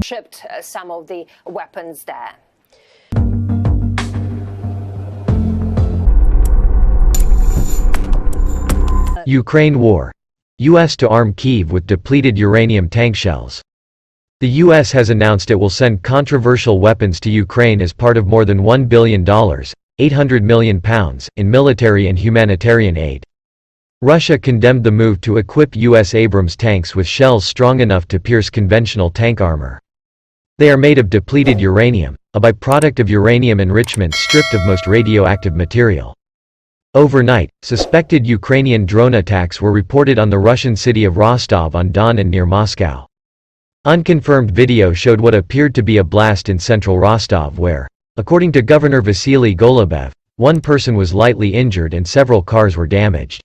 shipped some of the weapons there. Ukraine war. U.S. to arm Kyiv with depleted uranium tank shells. The U.S. has announced it will send controversial weapons to Ukraine as part of more than $1 billion, £800 million, in military and humanitarian aid. Russia condemned the move to equip U.S. Abrams tanks with shells strong enough to pierce conventional tank armor. They are made of depleted uranium, a byproduct of uranium enrichment stripped of most radioactive material. Overnight, suspected Ukrainian drone attacks were reported on the Russian city of Rostov-on-Don and near Moscow. Unconfirmed video showed what appeared to be a blast in central Rostov where, according to Governor Vasily Golubev, one person was lightly injured and several cars were damaged.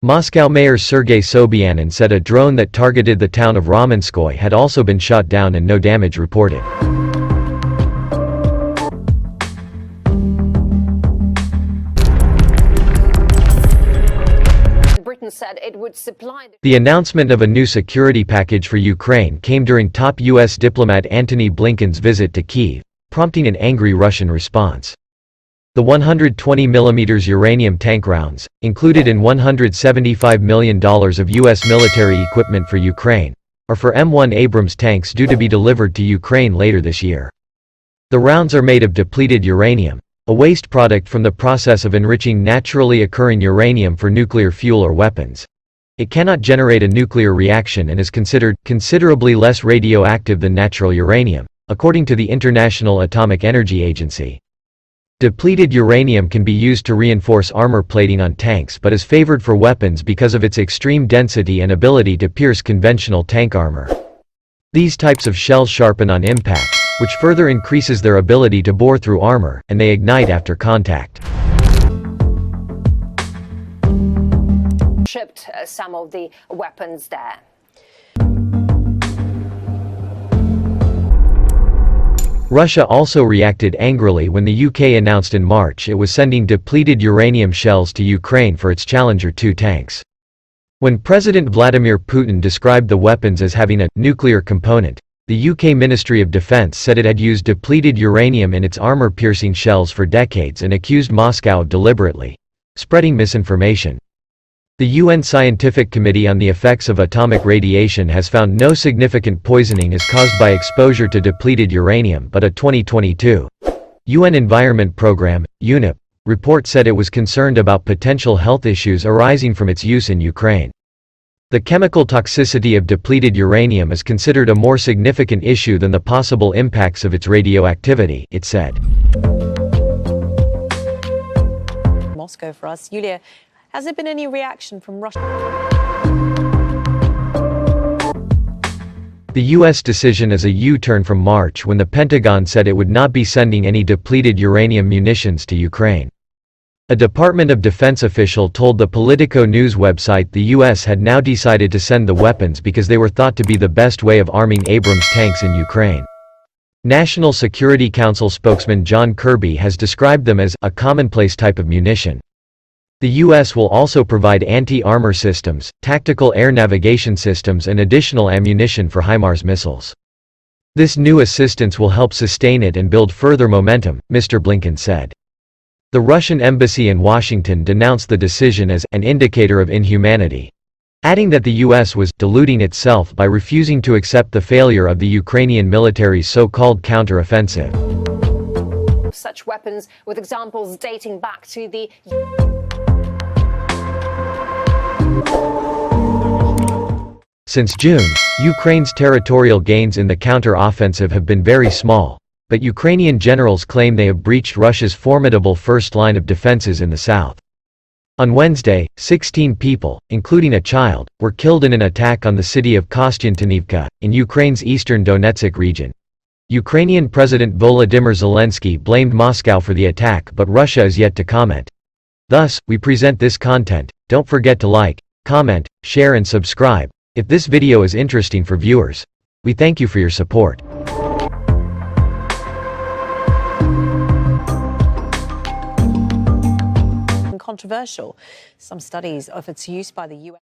Moscow Mayor Sergei Sobyanin said a drone that targeted the town of Ramenskoye had also been shot down and no damage reported. Britain said it would supply the announcement of a new security package for Ukraine came during top U.S. diplomat Antony Blinken's visit to Kyiv, prompting an angry Russian response. The 120mm uranium tank rounds, included in $175 million of U.S. military equipment for Ukraine, are for M1 Abrams tanks due to be delivered to Ukraine later this year. The rounds are made of depleted uranium, a waste product from the process of enriching naturally occurring uranium for nuclear fuel or weapons. It cannot generate a nuclear reaction and is considered considerably less radioactive than natural uranium, according to the International Atomic Energy Agency. Depleted uranium can be used to reinforce armor plating on tanks but is favored for weapons because of its extreme density and ability to pierce conventional tank armor. These types of shells sharpen on impact, which further increases their ability to bore through armor, and they ignite after contact. Shipped some of the weapons there. Russia also reacted angrily when the UK announced in March it was sending depleted uranium shells to Ukraine for its Challenger 2 tanks. When President Vladimir Putin described the weapons as having a nuclear component, the UK Ministry of Defense said it had used depleted uranium in its armor-piercing shells for decades and accused Moscow of deliberately spreading misinformation. The UN Scientific Committee on the Effects of Atomic Radiation has found no significant poisoning is caused by exposure to depleted uranium, but a 2022 UN Environment Programme, UNEP, report said it was concerned about potential health issues arising from its use in Ukraine. The chemical toxicity of depleted uranium is considered a more significant issue than the possible impacts of its radioactivity, it said. Moscow for us. Yulia, has there been any reaction from Russia? The U.S. decision is a U-turn from March when the Pentagon said it would not be sending any depleted uranium munitions to Ukraine. A Department of Defense official told the Politico news website the U.S. had now decided to send the weapons because they were thought to be the best way of arming Abrams tanks in Ukraine. National Security Council spokesman John Kirby has described them as a commonplace type of munition. The U.S. will also provide anti-armor systems, tactical air navigation systems and additional ammunition for HIMARS missiles. This new assistance will help sustain it and build further momentum, Mr. Blinken said. The Russian embassy in Washington denounced the decision as an indicator of inhumanity, adding that the U.S. was deluding itself by refusing to accept the failure of the Ukrainian military's so-called counter-offensive. Such weapons, with examples dating back to the Since June, Ukraine's territorial gains in the counter-offensive have been very small, but Ukrainian generals claim they have breached Russia's formidable first line of defenses in the south. On Wednesday, 16 people, including a child, were killed in an attack on the city of Kostyantinivka, in Ukraine's eastern Donetsk region. Ukrainian President Volodymyr Zelensky blamed Moscow for the attack, but Russia is yet to comment. Thus, we present this content. Don't forget to like, comment, share and subscribe, if this video is interesting for viewers. We thank you for your support. Controversial. Some studies of its use by the US